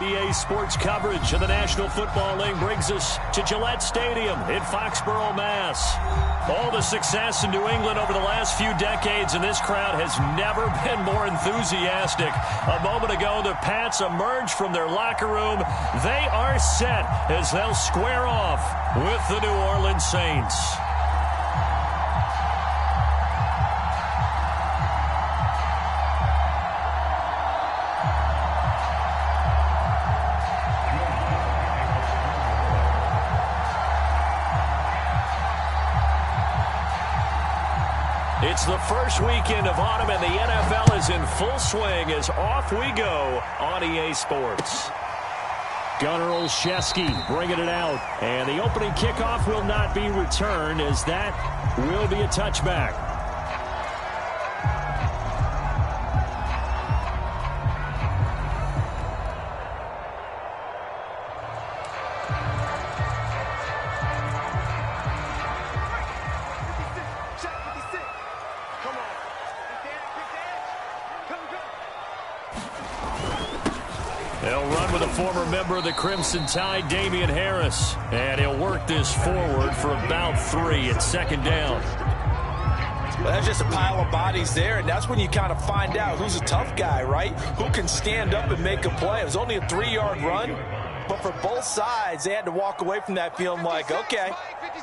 EA Sports coverage of the National Football League brings us to Gillette Stadium in Foxborough, Mass. All the success in New England over the last few decades, and this crowd has never been more enthusiastic. A moment ago, the Pats emerged from their locker room. They are set as they'll square off with the New Orleans Saints. It's the first weekend of autumn, and the NFL is in full swing as off we go on EA Sports. Gunnar Olszewski bringing it out, and the opening kickoff will not be returned as that will be a touchback. They'll run with a former member of the Crimson Tide, Damian Harris. And he'll work this forward for about 3 at second down. Well, that's just a pile of bodies there, and that's when you kind of find out who's a tough guy, right? Who can stand up and make a play. It was only a 3-yard run, but for both sides, they had to walk away from that feeling like, okay,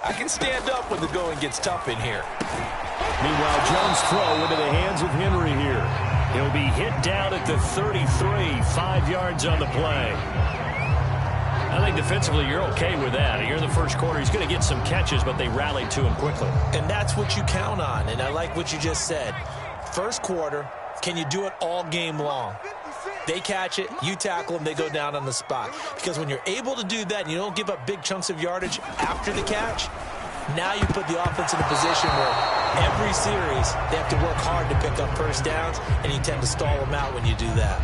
I can stand up when the going gets tough in here. Meanwhile, Jones' throw into the hands of Henry here. He'll be hit down at the 33, 5 yards on the play. I think defensively you're okay with that. Here in the first quarter, he's going to get some catches, but they rallied to him quickly. And that's what you count on, and I like what you just said. First quarter, can you do it all game long? They catch it, you tackle them, they go down on the spot. Because when you're able to do that and you don't give up big chunks of yardage after the catch, now you put the offense in a position where every series they have to work hard to pick up first downs, and you tend to stall them out when you do that.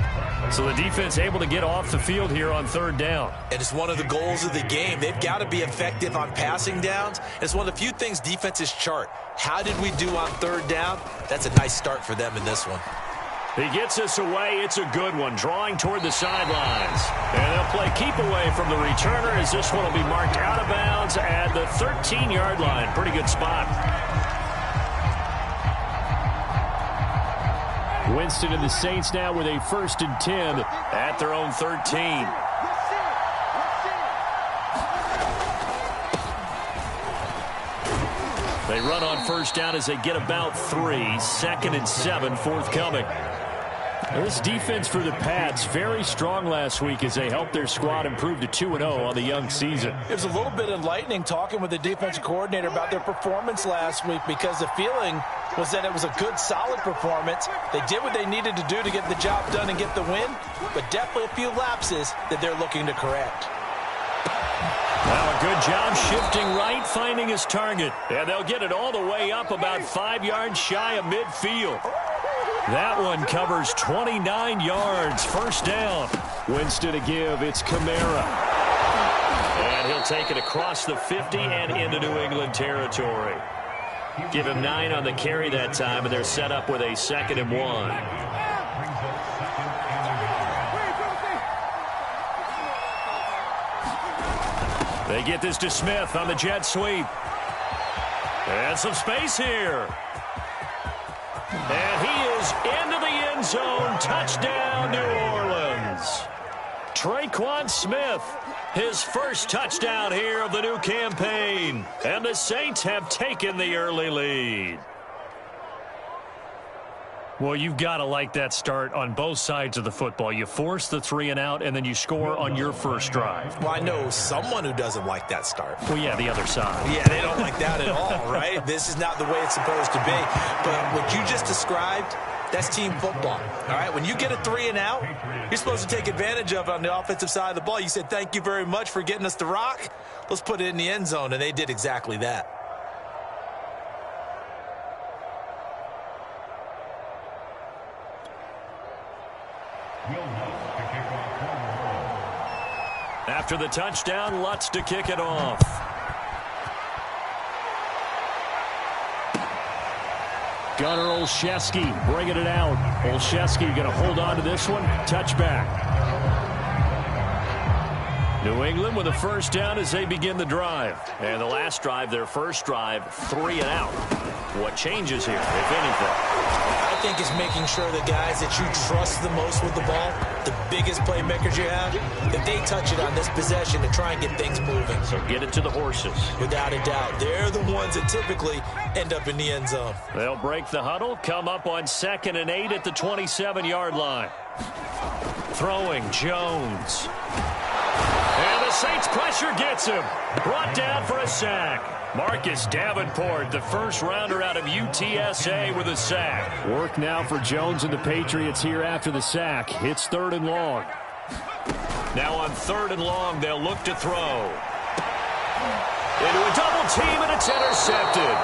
So the defense able to get off the field here on third down. And it's one of the goals of the game. They've got to be effective on passing downs. It's one of the few things defenses chart. How did we do on third down? That's a nice start for them in this one. He gets us away. It's a good one, drawing toward the sidelines. And they'll play keep away from the returner as this one will be marked out of bounds at the 13-yard line. Pretty good spot. Winston and the Saints now with a 1st and 10 at their own 13. They run on first down as they get about 3. 2nd and 7 forthcoming. This defense for the Pats, very strong last week as they helped their squad improve to 2-0 on the young season. It was a little bit enlightening talking with the defensive coordinator about their performance last week, because the feeling was that it was a good, solid performance. They did what they needed to do to get the job done and get the win, but definitely a few lapses that they're looking to correct. Now a good job shifting right, finding his target. And they'll get it all the way up about 5 yards shy of midfield. That one covers 29 yards. First down. Winston to give. It's Kamara. And he'll take it across the 50 and into New England territory. Give him 9 on the carry that time, and they're set up with a 2nd and 1. They get this to Smith on the jet sweep. And some space here. And he is into the end zone. Touchdown, New Orleans. Traquan Smith, his first touchdown here of the new campaign. And the Saints have taken the early lead. Well, you've got to like that start on both sides of the football. You force the 3 and out, and then you score on your first drive. Well, I know someone who doesn't like that start. Well, yeah, the other side. Yeah, they don't like that at all, right? This is not the way it's supposed to be. But what you just described, that's team football, all right? When you get a 3 and out, you're supposed to take advantage of it on the offensive side of the ball. You said, thank you very much for getting us the rock. Let's put it in the end zone, and they did exactly that. After the touchdown, Lutz to kick it off. Gunnar Olszewski bringing it out. Olszewski going to hold on to this one. Touchback. New England with a first down as they begin the drive. And the last drive, their first drive, 3 and out. What changes here, if anything? I think it's making sure the guys that you trust the most with the ball, the biggest playmakers you have, that they touch it on this possession to try and get things moving. So get it to the horses. Without a doubt. They're the ones that typically end up in the end zone. They'll break the huddle, come up on 2nd and 8 at the 27-yard line. Throwing Jones. And the Saints pressure gets him. Brought down for a sack. Marcus Davenport, the first rounder out of UTSA, with a sack. Work now for Jones and the Patriots here after the sack. It's 3rd and long. Now on 3rd and long, they'll look to throw. Into a double team, and it's intercepted.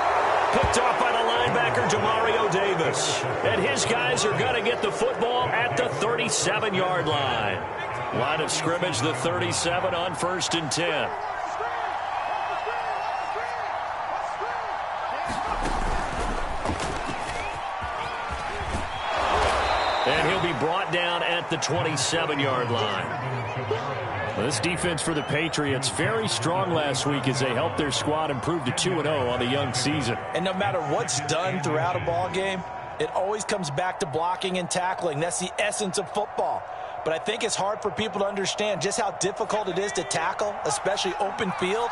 Picked off by the linebacker, Demario Davis. And his guys are going to get the football at the 37-yard line. Line of scrimmage, the 37 on 1st and 10. And he'll be brought down at the 27-yard line. Well, this defense for the Patriots, very strong last week as they helped their squad improve to 2-0 on the young season. And no matter what's done throughout a ball game, it always comes back to blocking and tackling. That's the essence of football. But I think it's hard for people to understand just how difficult it is to tackle, especially open field.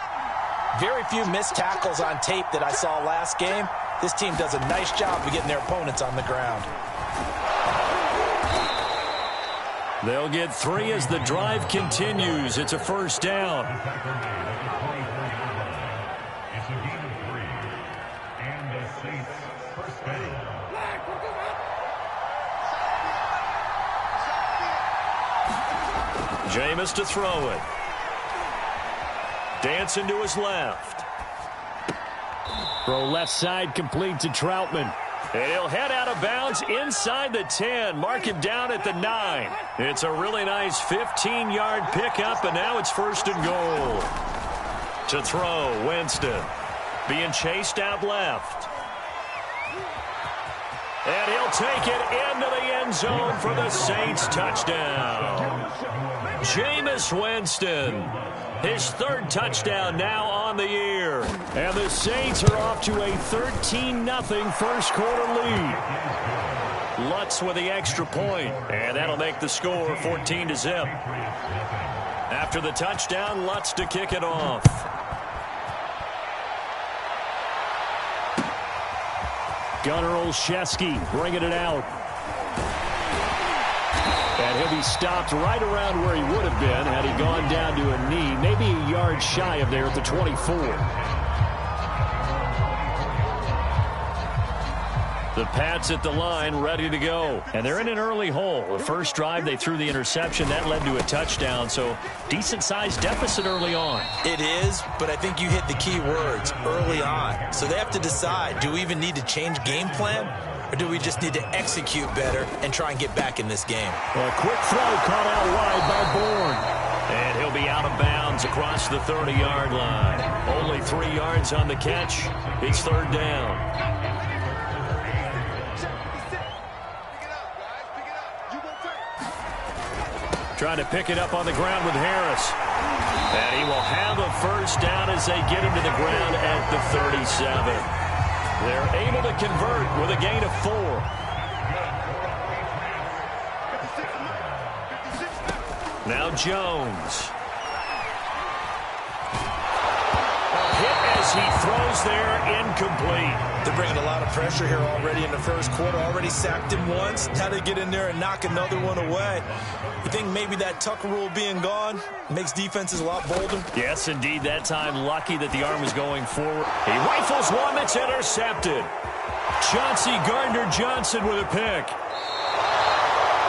Very few missed tackles on tape that I saw last game. This team does a nice job of getting their opponents on the ground. They'll get 3 as the drive continues. It's a first down. Jameis to throw it. Dancing to his left. Throw left side complete to Troutman. And he'll head out of bounds inside the 10. Mark him down at the 9. It's a really nice 15-yard pickup, and now it's 1st and goal. To throw, Winston. Being chased out left. And he'll take it into the end zone for the Saints touchdown. Jameis Winston. His 3rd touchdown now on the year. And the Saints are off to a 13-0 first quarter lead. Lutz with the extra point, and that'll make the score 14-0. After the touchdown, Lutz to kick it off. Gunnar Olszewski bringing it out. And he'll be stopped right around where he would have been had he gone down to a knee, maybe a yard shy of there at the 24. The Pats at the line, ready to go. And they're in an early hole. The first drive, they threw the interception. That led to a touchdown, so decent-sized deficit early on. It is, but I think you hit the key words, early on. So they have to decide, do we even need to change game plan? Or do we just need to execute better and try and get back in this game? A quick throw caught out wide by Bourne. And he'll be out of bounds across the 30-yard line. Only 3 yards on the catch. It's 3rd down. Trying to pick it up on the ground with Harris. And he will have a first down as they get him to the ground at the 37. They're able to convert with a gain of 4. Now Jones. Hit as he throws there, incomplete. They're bringing a lot of pressure here already in the first quarter. Already sacked him once. Now they get in there and knock another one away. You think maybe that Tucker rule being gone makes defenses a lot bolder? Yes, indeed. That time, lucky that the arm was going forward. He rifles one that's intercepted. Chauncey Gardner-Johnson with a pick.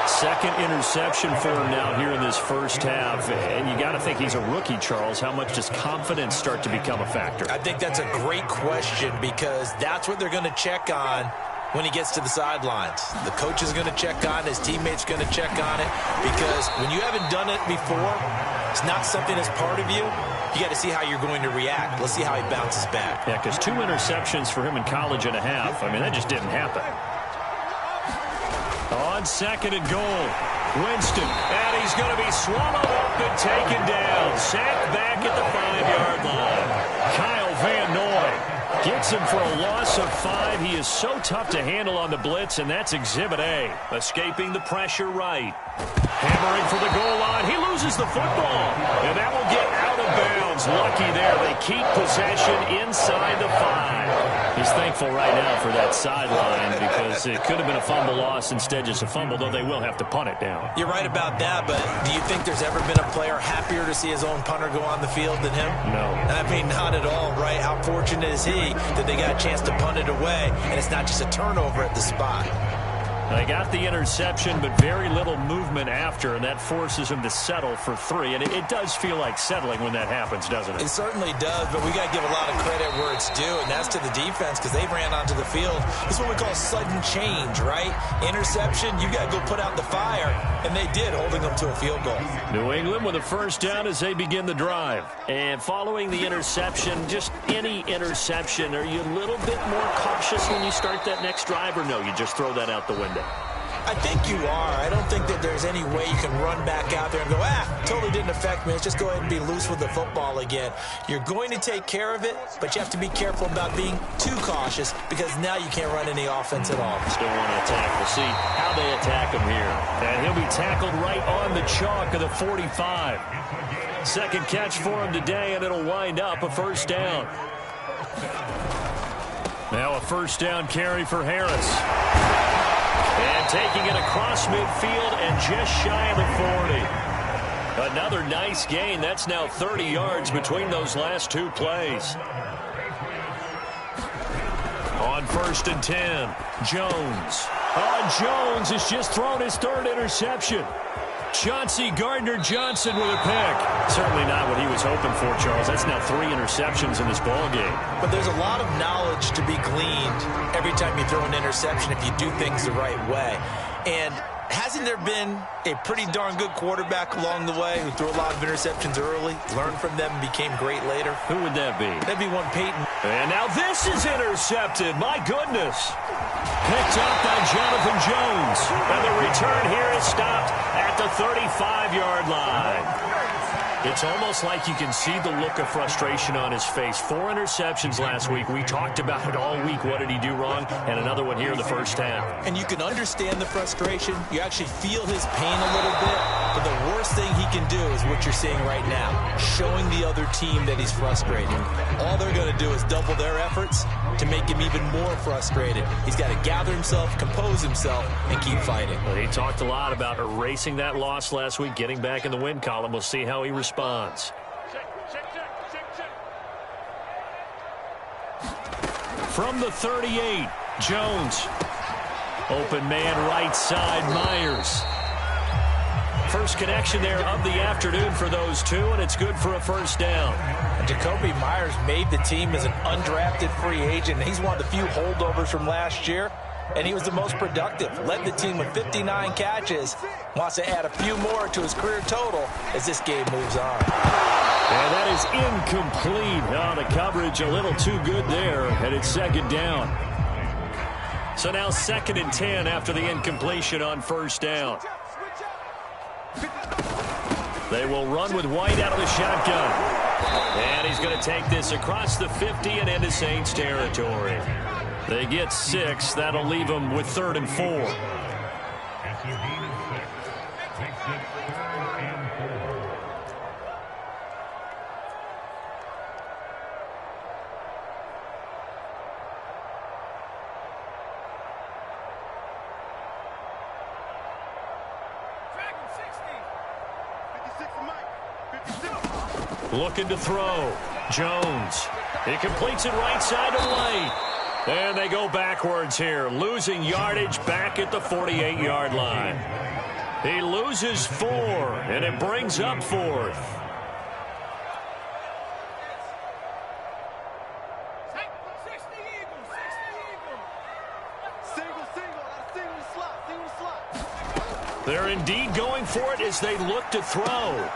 2nd interception for him now here in this first half. And you got to think he's a rookie, Charles. How much does confidence start to become a factor? I think that's a great question because that's what they're going to check on when he gets to the sidelines. The coach is going to check on it. His teammates going to check on it because when you haven't done it before, it's not something that's part of you. You got to see how you're going to react. Let's see how he bounces back. Yeah, because 2 interceptions for him in college and a half. I mean, that just didn't happen. On 2nd and goal, Winston, and he's going to be swallowed up up and taken down. Sacked back at the 5-yard line. Kyle Van Noy gets him for a loss of 5. He is so tough to handle on the blitz, and that's Exhibit A. Escaping the pressure right. Hammering for the goal line. He loses the football, and that will get out of bounds. Lucky there. They keep possession inside the 5. He's thankful right now for that sideline because it could have been a fumble loss, instead just a fumble, though they will have to punt it down. You're right about that, but do you think there's ever been a player happier to see his own punter go on the field than him? No. I mean, not at all, right? How fortunate is he that they got a chance to punt it away, and it's not just a turnover at the spot. They got the interception, but very little movement after, and that forces them to settle for 3. And it does feel like settling when that happens, doesn't it? It certainly does, but we got to give a lot of credit where it's due, and that's to the defense because they ran onto the field. This is what we call sudden change, right? Interception, you got to go put out the fire, and they did, holding them to a field goal. New England with a first down as they begin the drive. And following the interception, just any interception, are you a little bit more cautious when you start that next drive, or no, you just throw that out the window? I think you are. I don't think that there's any way you can run back out there and go, totally didn't affect me. Let's just go ahead and be loose with the football again. You're going to take care of it, but you have to be careful about being too cautious because now you can't run any offense at all. Still want to attack. We'll see how they attack him here. And he'll be tackled right on the chalk of the 45. Second catch for him today, and it'll wind up a first down. Now a first down carry for Harris. And taking it across midfield and just shy of the 40. Another nice gain. That's now 30 yards between those last 2 plays. On 1st and 10, Jones. Jones has just thrown his 3rd interception. Chauncey Gardner-Johnson with a pick. Certainly not what he was hoping for, Charles. That's now 3 interceptions in this ballgame. But there's a lot of knowledge to be gleaned every time you throw an interception if you do things the right way. And hasn't there been a pretty darn good quarterback along the way who threw a lot of interceptions early, learned from them, and became great later? Who would that be? That'd be one Peyton. And now this is intercepted. My goodness. Picked up by Jonathan Jones. And the return here is stopped at the 35-yard line. It's almost like you can see the look of frustration on his face. 4 interceptions last week. We talked about it all week. What did he do wrong? And another one here in the first half. And you can understand the frustration. You actually feel his pain a little bit. But the worst thing he can do is what you're seeing right now, showing the other team that he's frustrated. All they're going to do is double their efforts to make him even more frustrated. He's got to gather himself, compose himself, and keep fighting. Well, he talked a lot about erasing that loss last week, getting back in the win column. We'll see how he responds. From the 38, Jones. Open man right side, Myers. First connection there of the afternoon for those 2, and it's good for a first down. And Jacoby Myers made the team as an undrafted free agent. He's one of the few holdovers from last year, and he was the most productive. Led the team with 59 catches. Wants to add a few more to his career total as this game moves on. And that is incomplete. Oh, the coverage a little too good there, and it's 2nd down. So now 2nd and 10 after the incompletion on first down. They will run with White out of the shotgun. And he's going to take this across the 50 and into Saints territory. They get 6. That'll leave them with 3rd and 4. Looking to throw. Jones. He completes it right side to White. And they go backwards here, losing yardage back at the 48-yard line. He loses 4, and it brings up 4th. They're indeed going for it as they look to throw.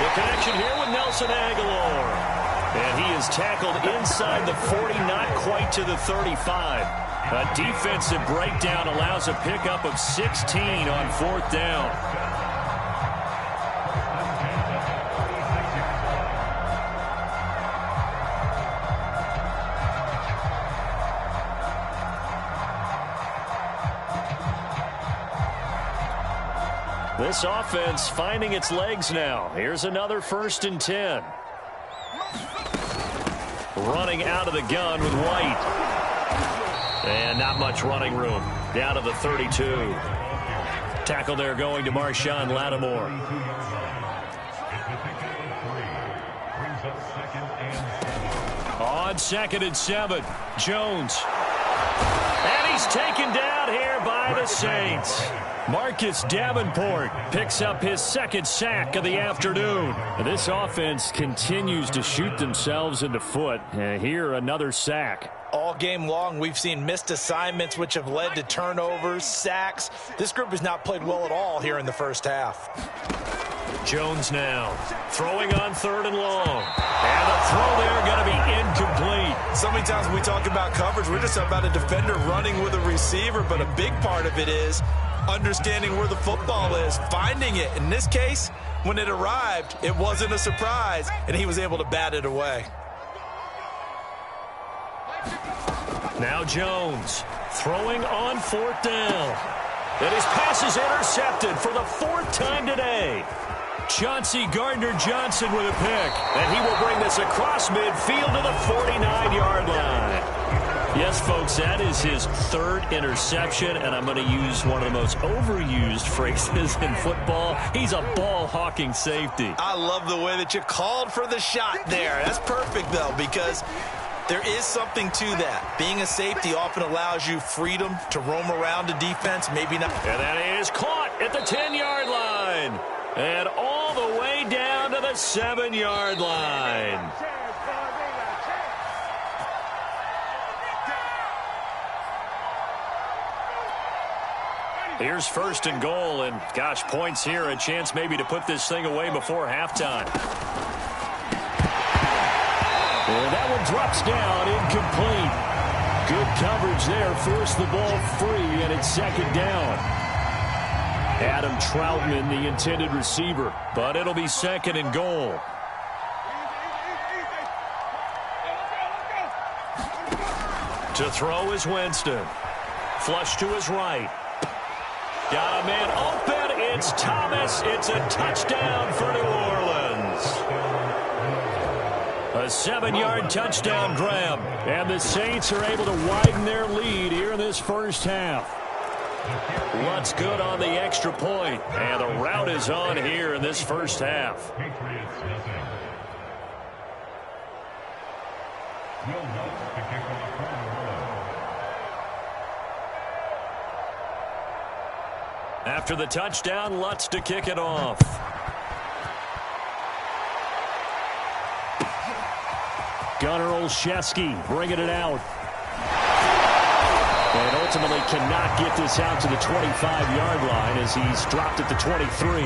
The connection here with Nelson Aguilar. And he is tackled inside the 40, not quite to the 35. A defensive breakdown allows a pickup of 16 on 4th down. This offense finding its legs now. Here's another 1st and 10. Running out of the gun with White. And not much running room. Down to the 32. Tackle there going to Marshawn Lattimore. On 2nd and 7, Jones. And he's taken down here by the Saints. Marcus Davenport picks up his 2nd sack of the afternoon. This offense continues to shoot themselves in the foot. Here, another sack. All game long, we've seen missed assignments, which have led to turnovers, sacks. This group has not played well at all here in the first half. Jones now throwing on 3rd and long. And the throw there going to be incomplete. So many times when we talk about coverage, we're just about a defender running with a receiver, but a big part of it is understanding where the football is, finding it. In this case, when it arrived, it wasn't a surprise, and he was able to bat it away. Now Jones throwing on 4th down. And his pass is intercepted for the 4th time today. Chauncey Gardner-Johnson with a pick. And he will bring this across midfield to the 49-yard line. Yes, folks, that is his 3rd interception, and I'm going to use one of the most overused phrases in football. He's a ball-hawking safety. I love the way that you called for the shot there. That's perfect, though, because there is something to that. Being a safety often allows you freedom to roam around the defense, maybe not. And that is caught at the 10-yard line. And all the way down to the 7-yard line. Here's 1st and goal, and gosh, points here, a chance maybe to put this thing away before halftime. And that one drops down, incomplete. Good coverage there, forced the ball free, and it's 2nd down. Adam Troutman, the intended receiver, but it'll be 2nd and goal. To throw is Winston. Flush to his right. Got a man open. It's Thomas. It's a touchdown for New Orleans. A 7-yard touchdown grab. And the Saints are able to widen their lead here in this first half. What's good on the extra point. And the route is on here in this first half. After the touchdown, Lutz to kick it off. Gunnar Olszewski bringing it out. And ultimately cannot get this out to the 25-yard line as he's dropped at the 23.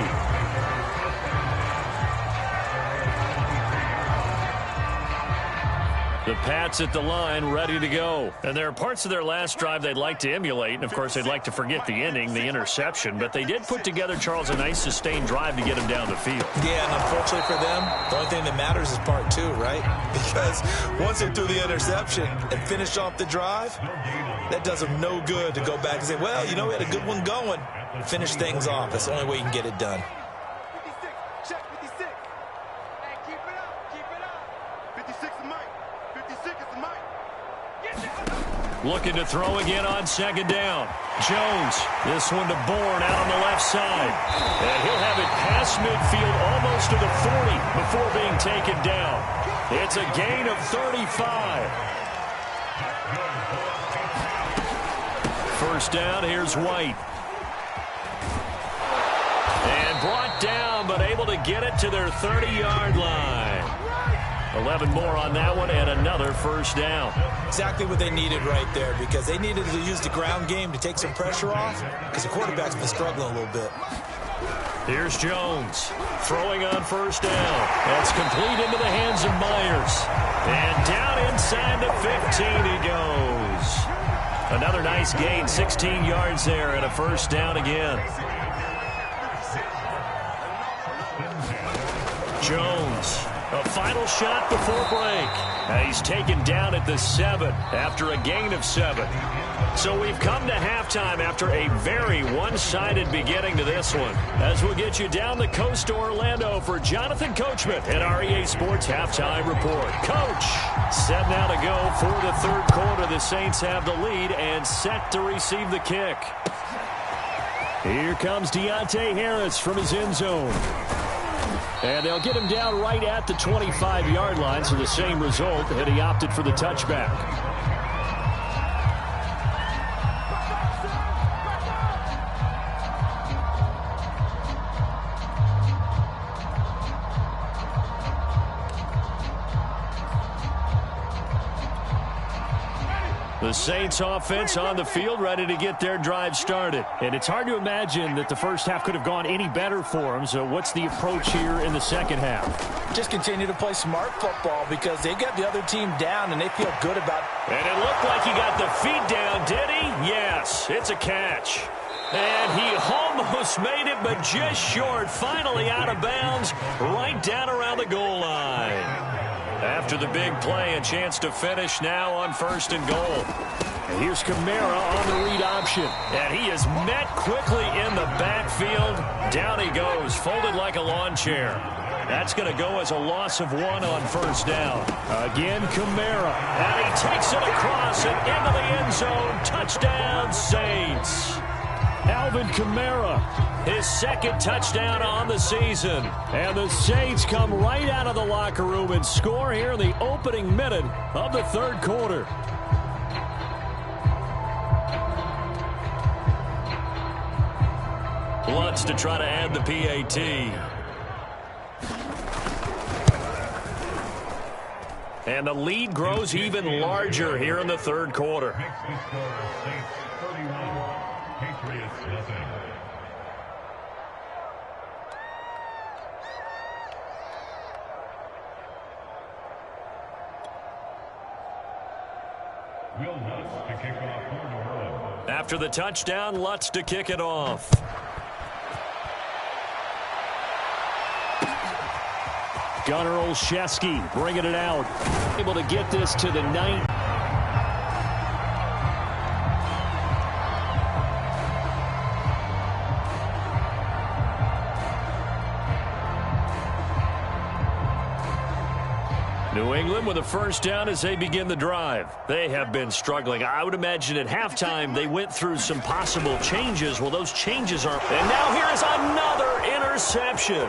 The Pats at the line, ready to go. And there are parts of their last drive they'd like to emulate. And, of course, they'd like to forget the ending, the interception. But they did put together, Charles, a nice sustained drive to get him down the field. Yeah, and unfortunately for them, the only thing that matters is part 2, right? Because once they threw the interception and finished off the drive, that does them no good to go back and say, well, you know, we had a good one going. Finish things off. That's the only way you can get it done. Looking to throw again on 2nd down. Jones, this one to Bourne out on the left side. And he'll have it past midfield almost to the 40 before being taken down. It's a gain of 35. First down, here's White. And brought down, but able to get it to their 30-yard line. 11 more on that one, and another first down. Exactly what they needed right there, because they needed to use the ground game to take some pressure off, because the quarterback's been struggling a little bit. Here's Jones throwing on first down. That's complete into the hands of Myers. And down inside the 15 he goes. Another nice gain, 16 yards there, and a first down again. Jones A final shot before break. He's taken down at the 7 after a gain of 7. So we've come to halftime after a very one-sided beginning to this one. As we'll get you down the coast to Orlando for Jonathan Coachman at our EA Sports Halftime Report. Coach, set now to go for the third quarter. The Saints have the lead and set to receive the kick. Here comes Deontay Harris from his end zone. And they'll get him down right at the 25-yard line, so the same result, and he opted for the touchback. The Saints offense on the field, ready to get their drive started. And it's hard to imagine that the first half could have gone any better for them. So what's the approach here in the second half? Just continue to play smart football because they got the other team down and they feel good about it. And it looked like he got the feet down, did he? Yes, it's a catch. And he almost made it, but just short. Finally out of bounds, right down around the goal line. After the big play, a chance to finish now on 1st and goal. And here's Kamara on the read option. And he is met quickly in the backfield. Down he goes, folded like a lawn chair. That's going to go as a loss of 1 on 1st down. Again, Kamara. And he takes it across and into the end zone. Touchdown, Saints. Alvin Kamara, his 2nd touchdown on the season. And the Saints come right out of the locker room and score here in the opening minute of the third quarter. Lutz to try to add the PAT. And the lead grows even larger here in the third quarter. After the touchdown, Lutz to kick it off. Gunnar Olszewski bringing it out. Able to get this to the 9. New England with a 1st down as they begin the drive. They have been struggling. I would imagine at halftime they went through some possible changes. Well, those changes are... And now here is another interception.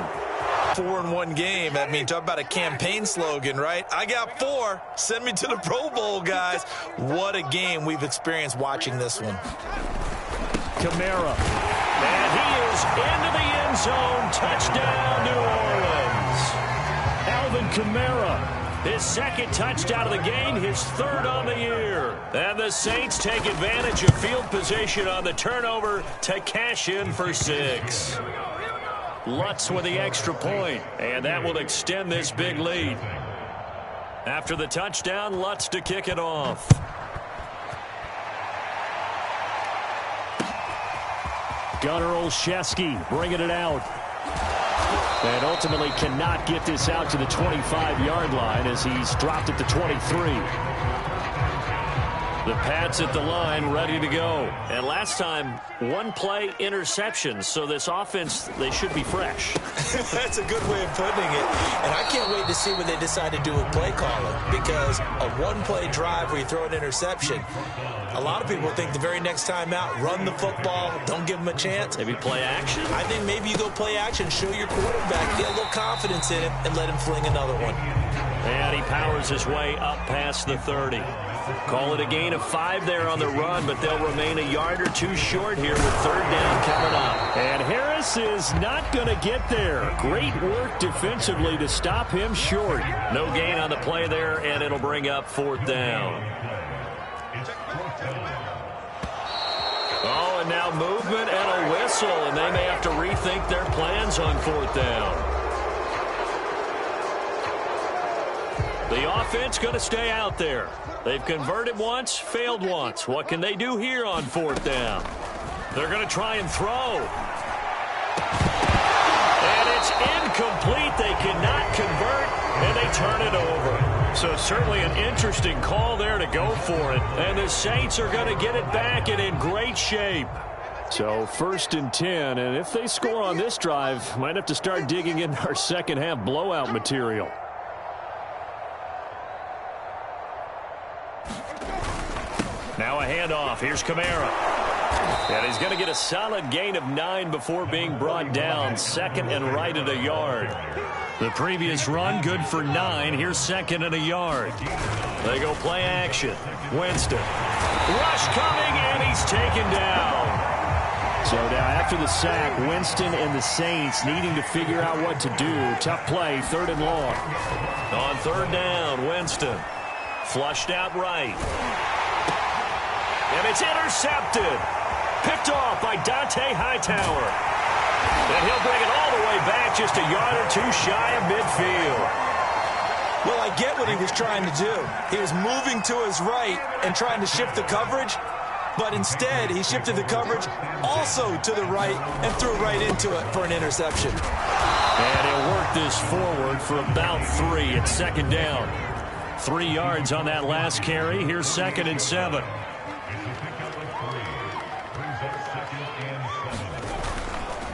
4 in 1 game. I mean, talk about a campaign slogan, right? I got 4. Send me to the Pro Bowl, guys. What a game we've experienced watching this one. Kamara. And he is into the end zone. Touchdown, New Orleans. Alvin Kamara. His 2nd touchdown of the game, his 3rd on the year. And the Saints take advantage of field position on the turnover to cash in for 6. Lutz with the extra point, and that will extend this big lead. After the touchdown, Lutz to kick it off. Gunnar Olszewski bringing it out. And ultimately cannot get this out to the 25-yard line as he's dropped at the 23. The Pats at the line, ready to go. And last time, 1-play interception. So this offense, they should be fresh. That's a good way of putting it. And I can't wait to see what they decide to do with play calling. Because a 1-play drive where you throw an interception, a lot of people think the very next time out, run the football, don't give them a chance. Maybe play action? I think maybe you go play action, show your quarterback, get a little confidence in him, and let him fling another one. And he powers his way up past the 30. Call it a gain of 5 there on the run, but they'll remain a yard or 2 short here with 3rd down coming up. And Harris is not going to get there. Great work defensively to stop him short. No gain on the play there, and it'll bring up 4th down. Oh, and now movement and a whistle, and they may have to rethink their plans on 4th down. The offense going to stay out there. They've converted once, failed once. What can they do here on 4th down? They're going to try and throw. And it's incomplete. They cannot convert. and they turn it over. So certainly an interesting call there to go for it. And the Saints are going to get it back and in great shape. So 1st and 10, and if they score on this drive, might have to start digging in our second half blowout material. Now a handoff. Here's Kamara. And he's going to get a solid gain of 9 before being brought down. 2nd and right at a yard. The previous run, good for 9. Here's 2nd and a yard. They go play action. Winston. Rush coming, and he's taken down. So now after the sack, Winston and the Saints needing to figure out what to do. Tough play, 3rd and long. On 3rd down, Winston. Flushed out right. And it's intercepted. Picked off by Dante Hightower. And he'll bring it all the way back just a yard or 2 shy of midfield. Well, I get what he was trying to do. He was moving to his right and trying to shift the coverage. But instead, he shifted the coverage also to the right and threw right into it for an interception. And he'll work this forward for about 3. It's 2nd down. 3 yards on that last carry. Here's 2nd and 7.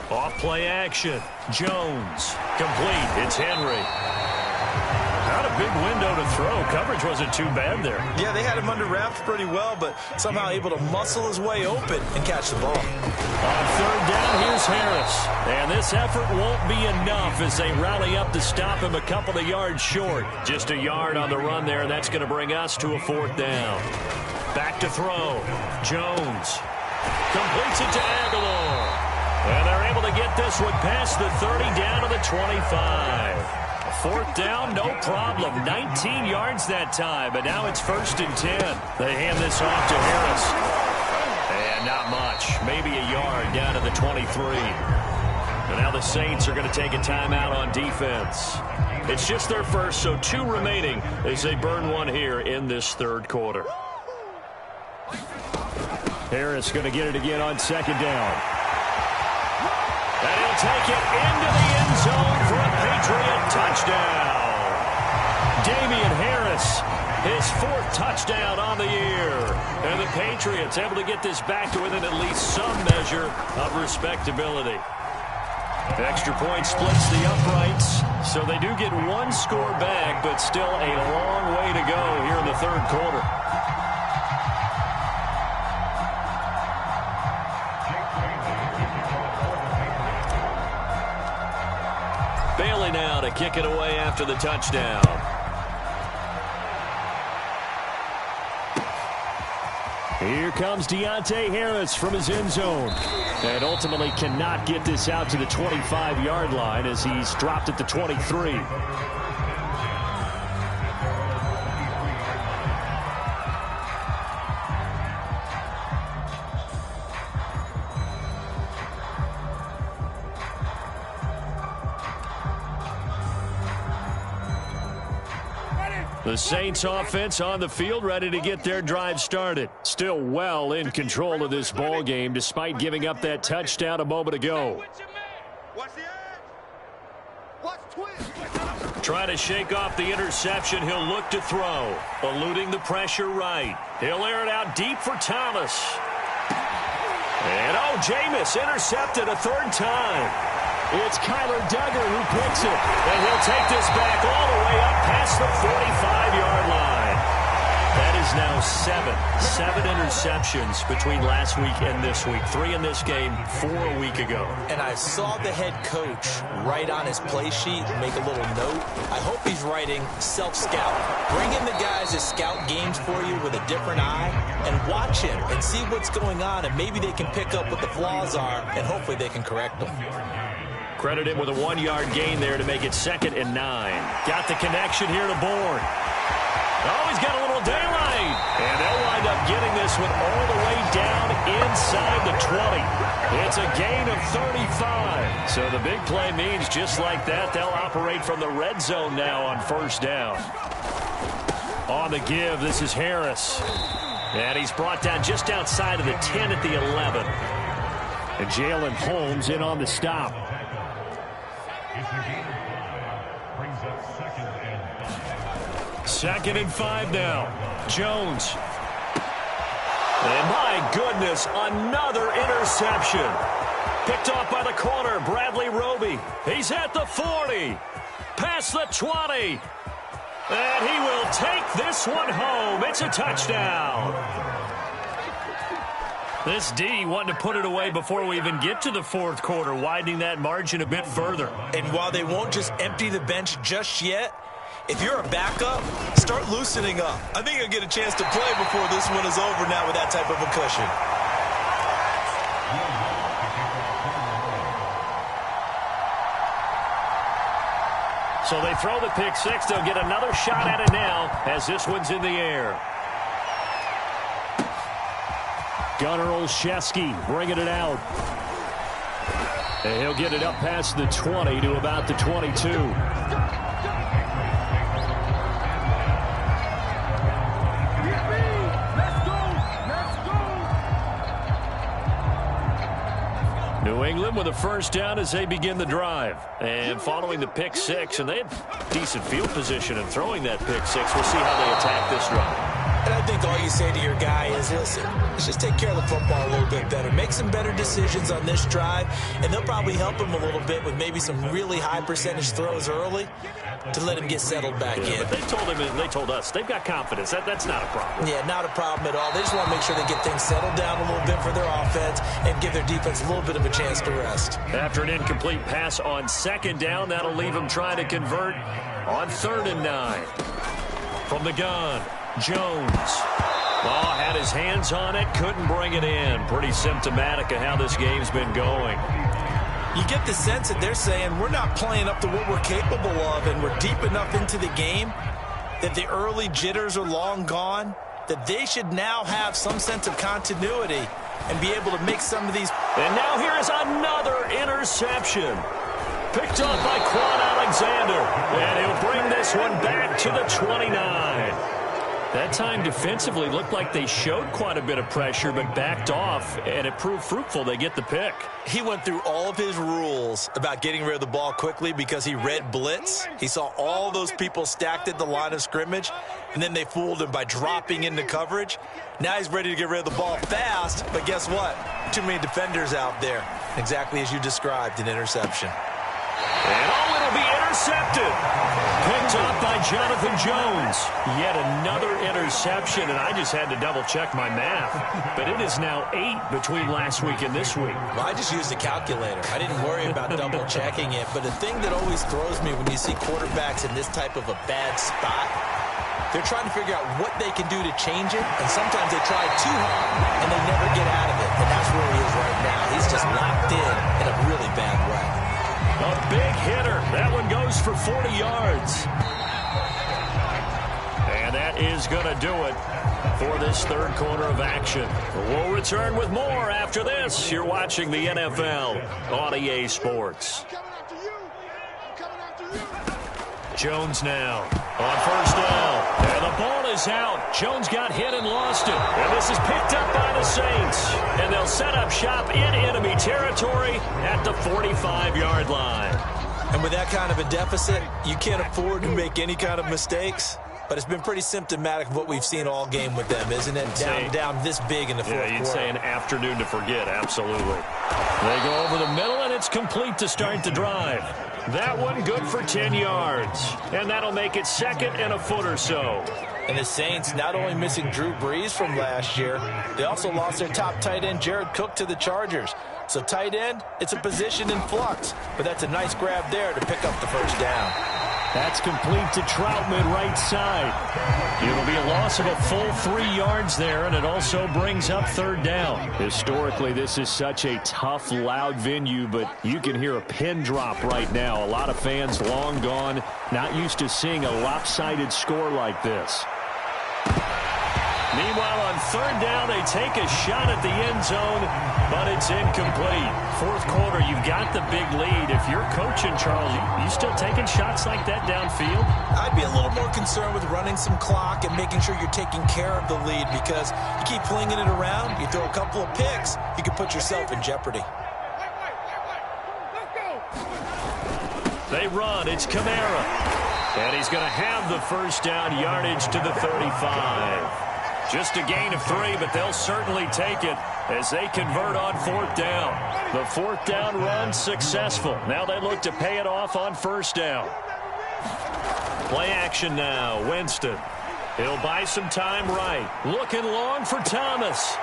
Off play action. Jones. Complete. It's Henry. Not a big window to throw. Coverage wasn't too bad there. Yeah, they had him under wraps pretty well, but somehow able to muscle his way open and catch the ball. On 3rd down, here's Harris. And this effort won't be enough as they rally up to stop him a couple of yards short. Just a yard on the run there, and that's going to bring us to a 4th down. Back to throw. Jones. Completes it to Aguilar. And they're able to get this one past the 30 down to the 25. 4th down, no problem. 19 yards that time, but now it's 1st and 10. They hand this off to Harris. And not much. Maybe a yard down to the 23. And now the Saints are going to take a timeout on defense. It's just their first, so 2 remaining as they burn one here in this 3rd quarter. Harris going to get it again on 2nd down. And he'll take it into the end zone for a Patriot touchdown. Damian Harris, his 4th touchdown on the year. And the Patriots able to get this back to within at least some measure of respectability. Extra point splits the uprights, so they do get 1 score back, but still a long way to go here in the 3rd quarter. Bailey now to kick it away after the touchdown. Here comes Deontay Harris from his end zone. And ultimately cannot get this out to the 25-yard line as he's dropped at the 23. The Saints offense on the field, ready to get their drive started. Still well in control of this ball game, despite giving up that touchdown a moment ago. Trying to shake off the interception. He'll look to throw. Eluding the pressure right. He'll air it out deep for Thomas. And Jameis intercepted a 3rd time. It's Kyler Duggar who picks it. And he'll take this back all the way up past the 45-yard line. That is now 7 interceptions between last week and this week. 3 in this game, 4 a week ago. And I saw the head coach write on his play sheet, make a little note. I hope he's writing self-scout. Bring in the guys that scout games for you with a different eye and watch him and see what's going on, and maybe they can pick up what the flaws are, and hopefully they can correct them. Credit him with a 1-yard gain there to make it 2nd and 9. Got the connection here to Bourne. Oh, he's got a little daylight. And they'll wind up getting this one all the way down inside the 20. It's a gain of 35. So the big play means just like that, they'll operate from the red zone now on 1st down. On the give, this is Harris. And he's brought down just outside of the 10 at the 11. And Jalen Holmes in on the stop. Second and 5 now. Jones. And my goodness, another interception. Picked off by the corner, Bradley Roby. He's at the 40. Past the 20. And he will take this one home. It's a touchdown. This D wanted to put it away before we even get to the fourth quarter, widening that margin a bit further. And while they won't just empty the bench just yet, if you're a backup, start loosening up. I think you'll get a chance to play before this one is over now with that type of a cushion. So they throw the pick six. They'll get another shot at it now as this one's in the air. Gunnar Olszewski bringing it out. And he'll get it up past the 20 to about the 22. New England with a first down as they begin the drive. And following the pick six, and they had decent field position in throwing that pick six. We'll see how they attack this drive. And I think all you say to your guy is, listen, let's just take care of the football a little bit better. Make some better decisions on this drive, and they'll probably help him a little bit with maybe some really high percentage throws early to let him get settled back in. But they told him and they told us they've got confidence. That's not a problem. Yeah, not a problem at all. They just want to make sure they get things settled down a little bit for their offense and give their defense a little bit of a chance to rest. After an incomplete pass on second down, that'll leave them trying to convert on 3rd and 9. From the gun, Jones. Oh, had his hands on it, couldn't bring it in. Pretty symptomatic of how this game's been going. You get the sense that they're saying we're not playing up to what we're capable of, and we're deep enough into the game that the early jitters are long gone, that they should now have some sense of continuity and be able to make some of these. And now here is another interception. Picked up by Quan Alexander. And he'll bring this one back to the 29. That time defensively looked like they showed quite a bit of pressure but backed off, and it proved fruitful. They get the pick. He went through all of his rules about getting rid of the ball quickly because he read blitz. He saw all those people stacked at the line of scrimmage, and then they fooled him by dropping into coverage. Now he's ready to get rid of the ball fast, but guess what? Too many defenders out there. Exactly as you described, an interception. And it'll be intercepted. Picked up by Jonathan Jones. Yet another interception, and I just had to double-check my math. But it is now 8 between last week and this week. Well, I just used a calculator. I didn't worry about double-checking it. But the thing that always throws me when you see quarterbacks in this type of a bad spot, they're trying to figure out what they can do to change it, and sometimes they try too hard, and they never get out of it. And that's where he is right now. He's just locked in a really bad way. A big hitter. That one goes for 40 yards. And that is going to do it for this third quarter of action. We'll return with more after this. You're watching the NFL on EA Sports. Jones now on first down. And the ball is out. Jones got hit and lost it. And this is picked up by the Saints. And they'll set up shop in enemy territory at the 45-yard line. And with that kind of a deficit, you can't afford to make any kind of mistakes. But it's been pretty symptomatic of what we've seen all game with them, isn't it? Down this big in the fourth quarter. You'd say an afternoon to forget, absolutely. They go over the middle, and it's complete to start the drive. That one good for 10 yards. And that'll make it 2nd and a foot or so. And the Saints not only missing Drew Brees from last year, they also lost their top tight end, Jared Cook, to the Chargers. So tight end, it's a position in flux. But that's a nice grab there to pick up the first down. That's complete to Troutman, right side. It'll be a loss of a full 3 yards there, and it also brings up 3rd down. Historically, this is such a tough, loud venue, but you can hear a pin drop right now. A lot of fans long gone, not used to seeing a lopsided score like this. Meanwhile, on 3rd down, they take a shot at the end zone, but it's incomplete. Fourth quarter, you've got the big lead. If you're coaching, Charles, you still taking shots like that downfield? I'd be a little more concerned with running some clock and making sure you're taking care of the lead, because you keep flinging it around, you throw a couple of picks, you can put yourself in jeopardy. They run. It's Kamara. And he's going to have the first down, yardage to the 35. Just a gain of 3, but they'll certainly take it as they convert on 4th down. The 4th down run successful. Now they look to pay it off on 1st down. Play action now. Winston. He'll buy some time right. Looking long for Thomas.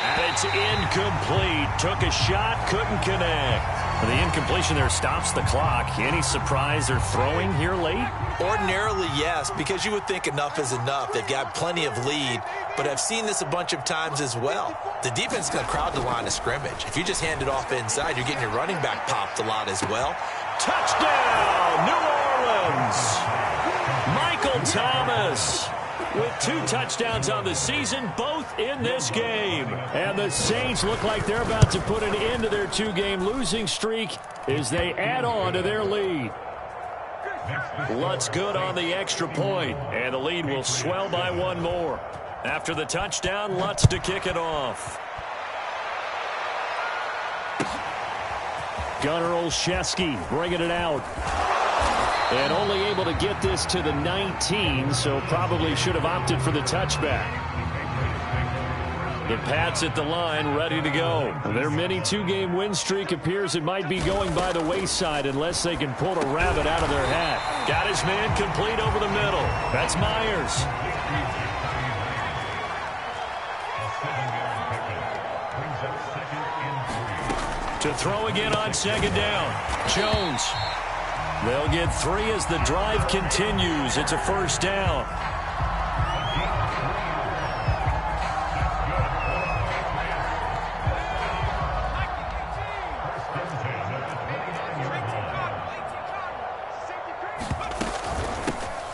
And it's incomplete. Took a shot, couldn't connect. The incompletion there stops the clock. Any surprise they're throwing here late? Ordinarily, yes, because you would think enough is enough. They've got plenty of lead, but I've seen this a bunch of times as well. The defense is going to crowd the line of scrimmage. If you just hand it off inside, you're getting your running back popped a lot as well. Touchdown, New Orleans! Michael Thomas with 2 touchdowns on the season, both in this game. And the Saints look like they're about to put an end to their 2-game losing streak as they add on to their lead. Lutz good on the extra point, and the lead will swell by 1 more. After the touchdown, Lutz to kick it off. Gunnar Olszewski bringing it out. And only able to get this to the 19, so probably should have opted for the touchback. The Pats at the line, ready to go. Their mini 2-game win streak appears it might be going by the wayside unless they can pull a rabbit out of their hat. Got his man complete over the middle. That's Myers. To throw again on 2nd down. Jones. They'll get 3 as the drive continues. It's a 1st down.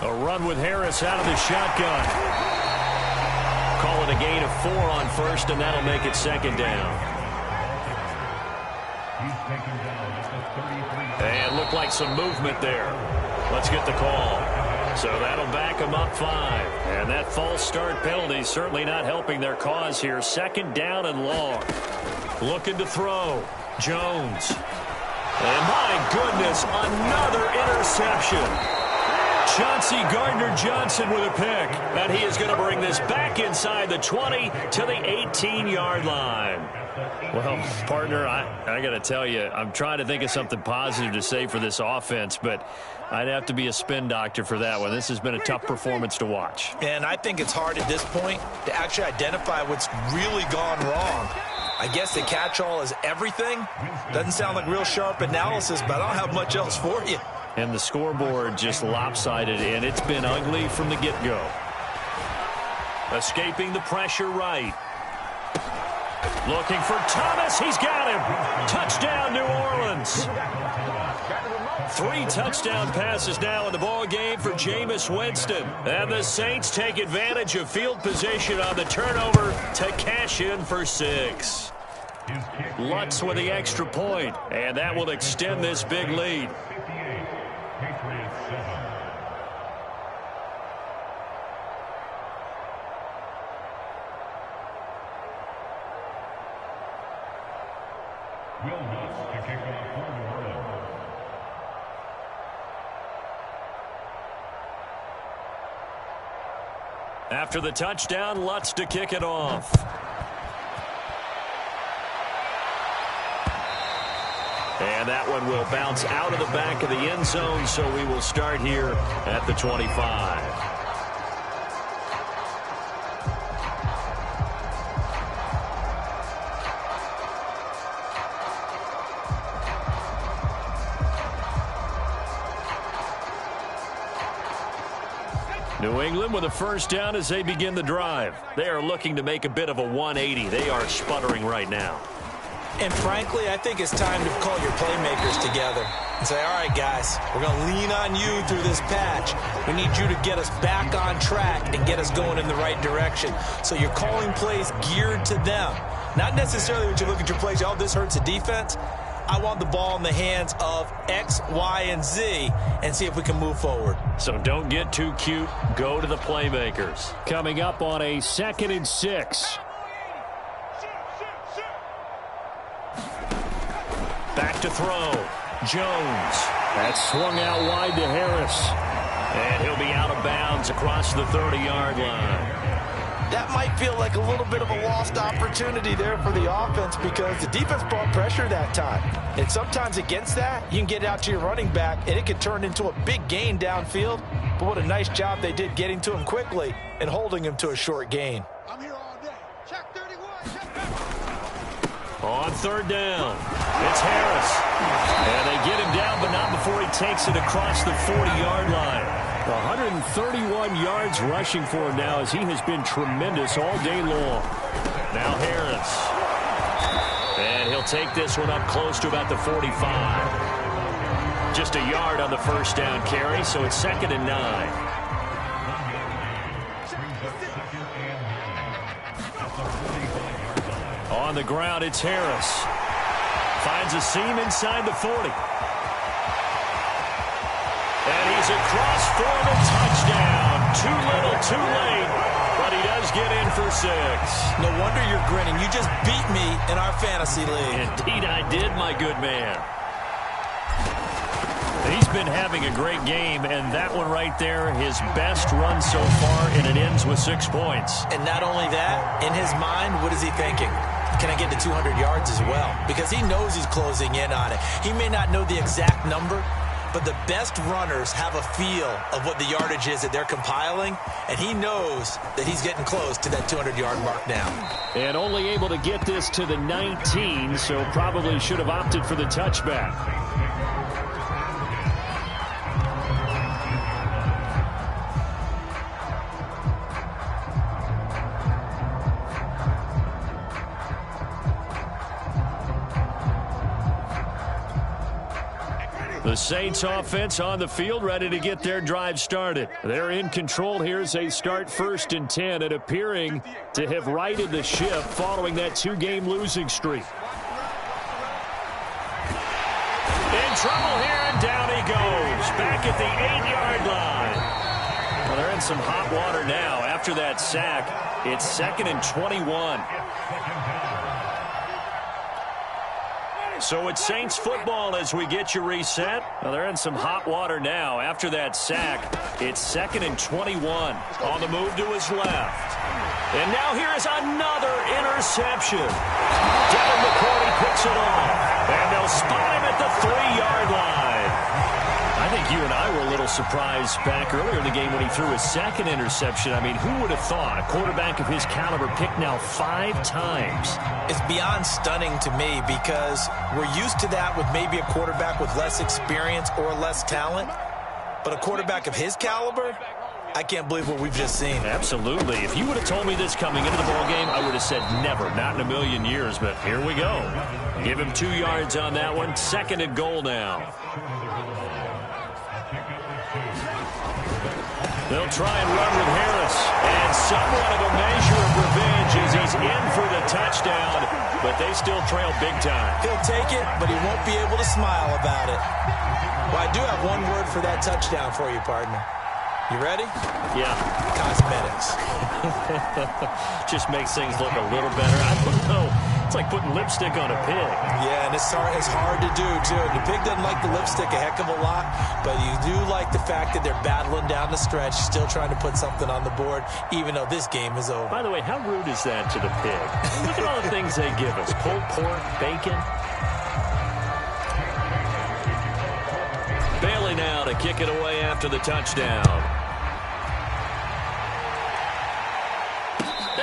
A run with Harris out of the shotgun. Call it a gain of 4 on 1st, and that'll make it 2nd down. And looked like some movement there. Let's get the call. So that'll back them up 5. And that false start penalty certainly not helping their cause here. 2nd down and long. Looking to throw. Jones. And my goodness, another interception. Chauncey Gardner-Johnson with a pick. And he is going to bring this back inside the 20 to the 18-yard line. Well, partner, I got to tell you, I'm trying to think of something positive to say for this offense, but I'd have to be a spin doctor for that one. This has been a tough performance to watch. And I think it's hard at this point to actually identify what's really gone wrong. I guess the catch-all is everything. Doesn't sound like real sharp analysis, but I don't have much else for you. And the scoreboard just lopsided, and it's been ugly from the get-go. Escaping the pressure right. Looking for Thomas. He's got him. Touchdown, New Orleans. 3 touchdown passes now in the ball game for Jameis Winston. And the Saints take advantage of field position on the turnover to cash in for 6. Lutz with the extra point, and that will extend this big lead. After the touchdown, Lutz to kick it off. And that one will bounce out of the back of the end zone, so we will start here at the 25. New England with a 1st down as they begin the drive. They are looking to make a bit of a 180. They are sputtering right now. And frankly, I think it's time to call your playmakers together and say, all right, guys, we're going to lean on you through this patch. We need you to get us back on track and get us going in the right direction. So you're calling plays geared to them. Not necessarily when you look at your plays, oh, this hurts the defense. I want the ball in the hands of X, Y, and Z and see if we can move forward. So don't get too cute. Go to the playmakers. Coming up on a 2nd and 6. Back to throw. Jones. That's swung out wide to Harris. And he'll be out of bounds across the 30-yard line. That might feel like a little bit of a lost opportunity there for the offense because the defense brought pressure that time. And sometimes against that, you can get out to your running back, and it could turn into a big gain downfield. But what a nice job they did getting to him quickly and holding him to a short gain. I'm here all day. Check 31. Check On third down, it's Harris. And they get him down, but not before he takes it across the 40-yard line. 131 yards rushing for him now as he has been tremendous all day long. Now Harris. And he'll take this one up close to about the 45. Just a yard on the first down carry, so it's 2nd and 9. On the ground, it's Harris. Finds a seam inside the 40. And he's across for the touchdown. Too little, too late. But he does get in for 6. No wonder you're grinning. You just beat me in our fantasy league. Indeed I did, my good man. He's been having a great game, and that one right there, his best run so far, and it ends with 6 points. And not only that, in his mind, what is he thinking? Can I get to 200 yards as well? Because he knows he's closing in on it. He may not know the exact number, but the best runners have a feel of what the yardage is that they're compiling, and he knows that he's getting close to that 200-yard mark now. And only able to get this to the 19, so probably should have opted for the touchback. The Saints offense on the field, ready to get their drive started. They're in control here as they start 1st and 10 and appearing to have righted the ship following that 2-game losing streak. In trouble here, and down he goes. Back at the 8-yard line. Well, they're in some hot water now. After that sack, it's 2nd and 21. So it's Saints football as we get you reset. Well, they're in some hot water now. After that sack, it's 2nd and 21. On the move to his left. And now here is another interception. Devin McCourty picks it off. And they'll spot him at the 3-yard line. I think you and I were a little surprised back earlier in the game when he threw his 2nd interception. I mean, who would have thought a quarterback of his caliber picked now 5 times? It's beyond stunning to me because we're used to that with maybe a quarterback with less experience or less talent. But a quarterback of his caliber, I can't believe what we've just seen. Absolutely. If you would have told me this coming into the ballgame, I would have said never, not in a million years. But here we go. Give him 2 yards on that one. 2nd and goal now. They'll try and run with Harris. And somewhat of a measure of revenge as he's in for the touchdown. But they still trail big time. He'll take it, but he won't be able to smile about it. Well, I do have one word for that touchdown for you, partner. You ready? Yeah. Cosmetics. Just makes things look a little better. I don't know. It's like putting lipstick on a pig. Yeah, and it's hard to do, too. The pig doesn't like the lipstick a heck of a lot, but you do like the fact that they're battling down the stretch, still trying to put something on the board, even though this game is over. By the way, how rude is that to the pig? Look at all the things they give us. Pulled pork, bacon. Bailey now to kick it away after the touchdown.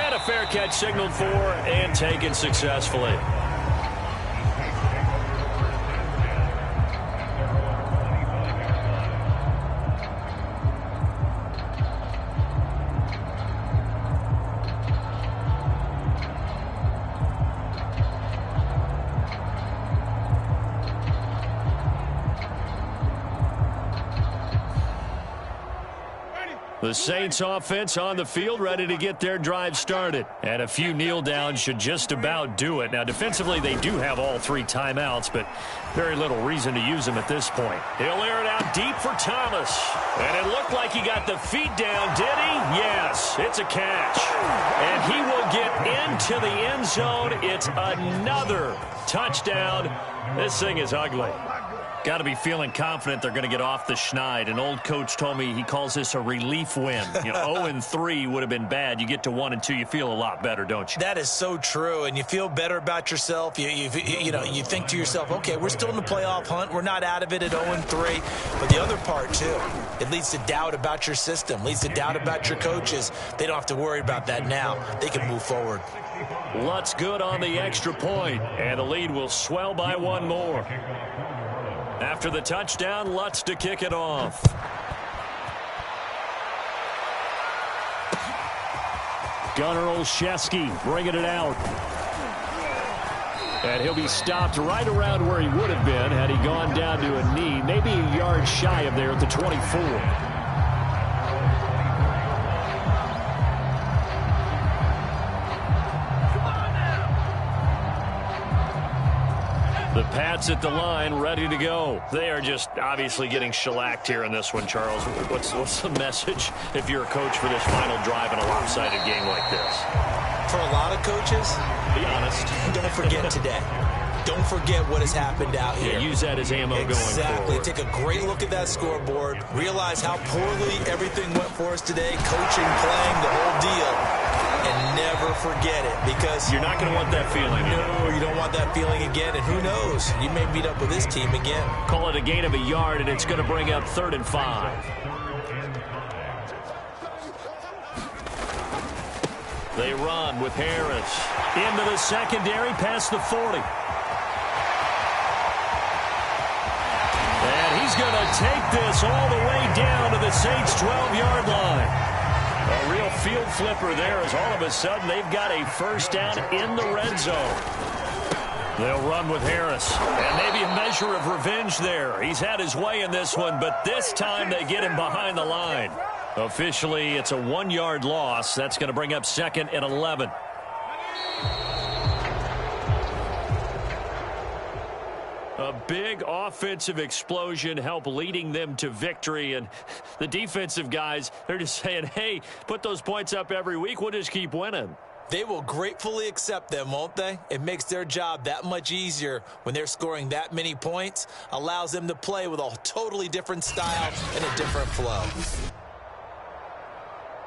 And a fair catch signaled for and taken successfully. The Saints offense on the field ready to get their drive started. And a few kneel downs should just about do it. Now, defensively, they do have all 3 timeouts, but very little reason to use them at this point. He'll air it out deep for Thomas. And it looked like he got the feet down, did he? Yes, it's a catch. And he will get into the end zone. It's another touchdown. This thing is ugly. Got to be feeling confident they're going to get off the schneid. An old coach told me he calls this a relief win. 0-3 would have been bad. You get to 1-2, you feel a lot better, don't you? That is so true, and you feel better about yourself. You think to yourself, okay, we're still in the playoff hunt. We're not out of it at 0-3. But the other part, too, it leads to doubt about your system, leads to doubt about your coaches. They don't have to worry about that now. They can move forward. Lutz good on the extra point, and the lead will swell by one more. After the touchdown, Lutz to kick it off. Gunnar Olszewski bringing it out. And he'll be stopped right around where he would have been had he gone down to a knee, maybe a yard shy of there at the 24. The Pats at the line, ready to go. They are just obviously getting shellacked here in this one, Charles. What's the message if you're a coach for this final drive in a lopsided game like this? For a lot of coaches, be honest, don't forget today. Don't forget what has happened out here. Yeah, use that as ammo going forward. Exactly. Take a great look at that scoreboard. Realize how poorly everything went for us today. Coaching, playing, the whole deal. And never forget it, because you're not going to want that feeling. No, you don't want that feeling again. And who knows? You may meet up with this team again. Call it a gain of a yard, and it's going to bring up 3rd and 5. They run with Harris. Into the secondary, past the 40. And he's going to take this all the way down to the Saints' 12-yard line. A real field flipper there, as all of a sudden they've got a first down in the red zone. They'll run with Harris. And maybe a measure of revenge there. He's had his way in this one, but this time they get him behind the line. Officially, it's a 1-yard loss. That's going to bring up 2nd and 11. A big offensive explosion helped leading them to victory. And the defensive guys, they're just saying, hey, put those points up every week. We'll just keep winning. They will gratefully accept them, won't they? It makes their job that much easier when they're scoring that many points. Allows them to play with a totally different style and a different flow.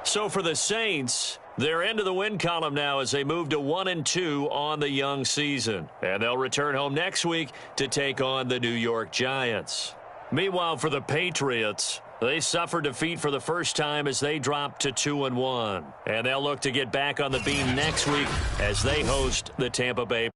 So for the Saints, they're into the win column now as they move to 1-2 on the young season. And they'll return home next week to take on the New York Giants. Meanwhile, for the Patriots, they suffered defeat for the first time as they dropped to 2-1. And they'll look to get back on the beam next week as they host the Tampa Bay